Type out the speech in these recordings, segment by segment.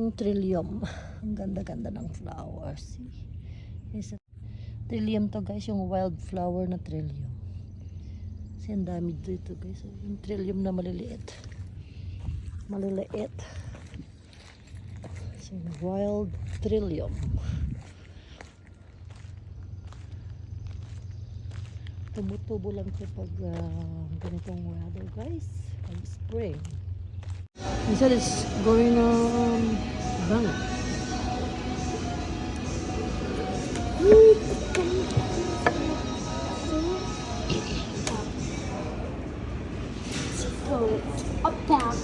yung trillium. Ang ganda-ganda ng flowers. See? Trillium to guys, yung wildflower na trillium. Kasi ang dami dito guys. Yung trillium na maliliit. Maliliit. So, wild trillium. Tumutubo lang ito pag ganitong weather guys. Pag spring. Instead it's going bang. Up, down.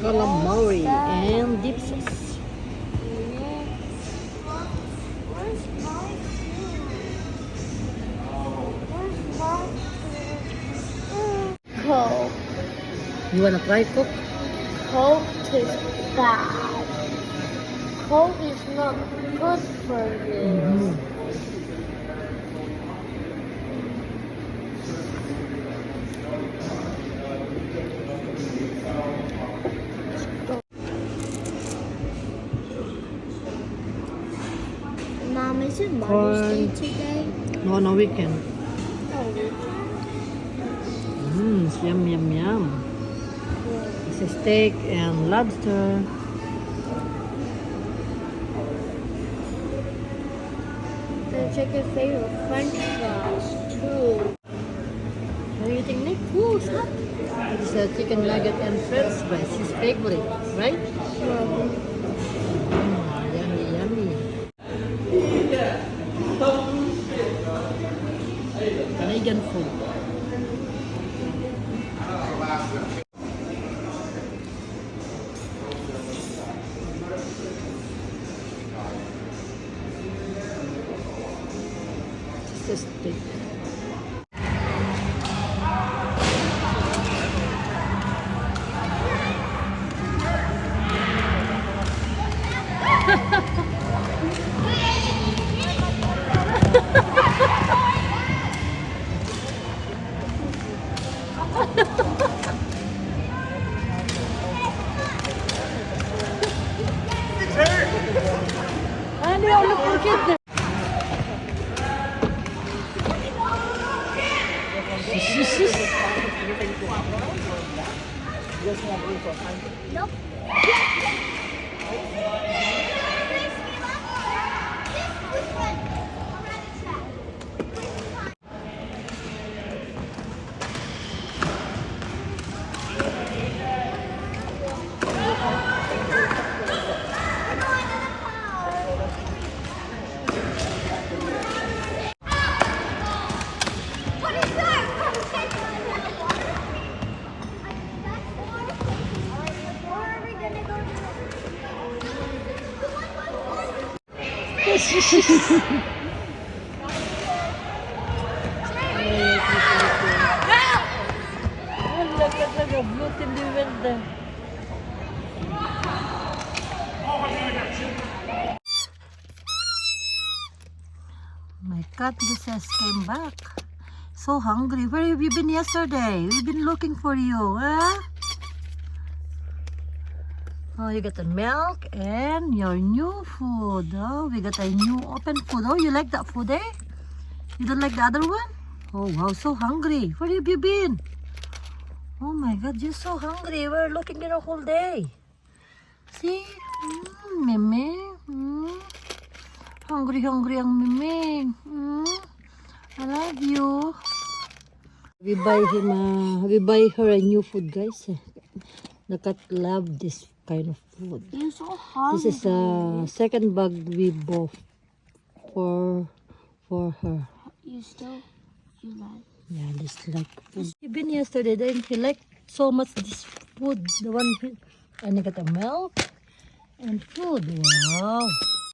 Calamari and dipses. Coke. You wanna try Coke? Coke is bad. Coke is not good for you. Mom, is it Mother's Day today? No, no weekend. It's yum, yum, yum. It's a steak and lobster. And check your favorite French fries too. What do you think, Nick? Ooh, stop. It's a chicken nugget and french fries. His favorite, right? Yummy, yummy. Canadian food. It's a steak. Hindi ako napukit. Nope. Look at the blood in the window. My cat just came back. So hungry. Where have you been yesterday? We've been looking for you, huh? Oh, you got the milk and your new food. Oh, we got a new open food. Oh, you like that food, eh? You don't like the other one? Oh, wow, so hungry. Where have you been? Oh my God, you're so hungry. We're looking at the whole day. See? Mimi. Hungry, hungry ang Mimi. I love you. We buy her a new food, guys. The cat love this kind of food. You're so hungry. This is a second bag we bought for her. You like. Yeah, this like food. He been yesterday, then he liked so much this food. The one and he got the milk and food. Wow.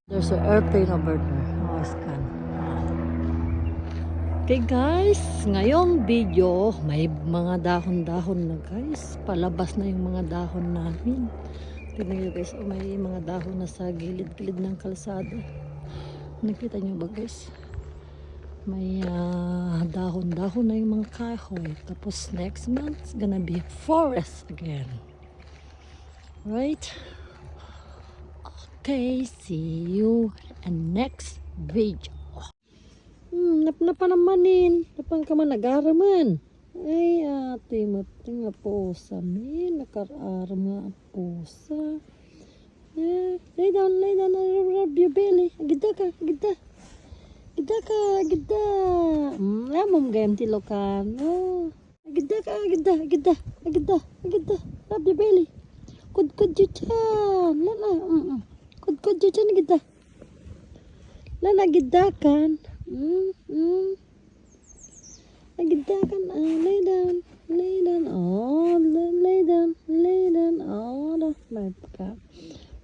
There's an airplane over there. Oh, scan. Okay guys, ngayong video may mga dahon-dahon na guys. Palabas na yung mga dahon namin. Tignan nyo guys, oh, may mga dahon na sa gilid-gilid ng kalsada. Nakita nyo ba guys? may dahon-dahon na yung mga kahoy. Tapos next month, it's gonna be forest again. Right? Okay, see you in next video. Napanamanin. Napan ka man nagaraman. Ay, ate mo nga po sa min. Nakararam nga po sa. Lay down, rub your belly. Agida ka, agida. Agida ka, agida. Lamom gayam Ilocano. Agida ka, agida, agida, agida, agida. Rub your belly. Kud-kud yun dyan. Lala, kud-kud yun dyan, agida. Lala, agida kan. Agida kan, lay down. Lay down, lay down, may ka.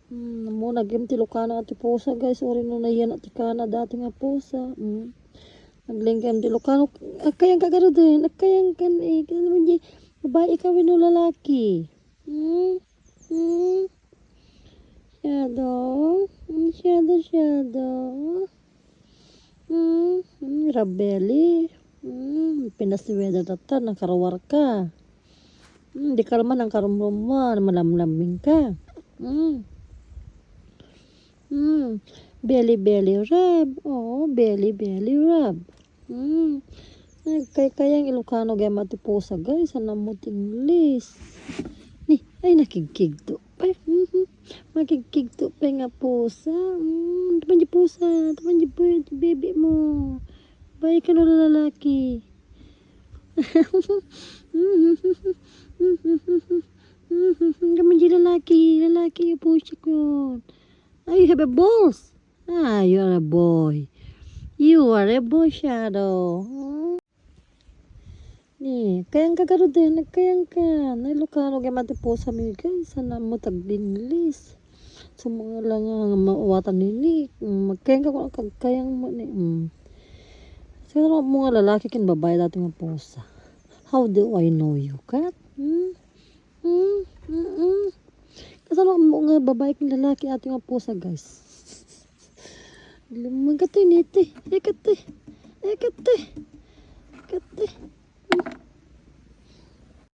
Muna game Ilocano at pusa guys, ori no na yan at ikana dati nga pusa. Nagling game Ilocano, akayang kagaro din, akayang kan kaya naman di, babae ikaw no lalaki. Shadow. Rabeli. Pinasiweda tata, nakarawar ka. Di ka naman ang karumruma, malamlaming ka. Belly rub. Oh, belly rub. Kayang Ilocano gaya matipusa guys, anamuting list. Ni, ay nakikigto. Ay, makikigto pa nga pusa. Tapan di pusa, tapan di baby mo. Baik ka na lalaki. Tapan di lalaki yung pusa ko. Ay, you have a balls. You are a boy. You are a boy, Shadow. Ni, kayang kagaro din, nagkayang ka. Ilocano kaya matipusa mi guys, sana mo tagbinlis. So mga lang ang mawatan nini, magkayang ka kung kagkayang mo ni. Siguro mga lalaki kin babae dati nga pusa. How do I know you, kat? Kasama mo nga babae kin lalaki ating nga pusa guys. Lumagati niti, ekate.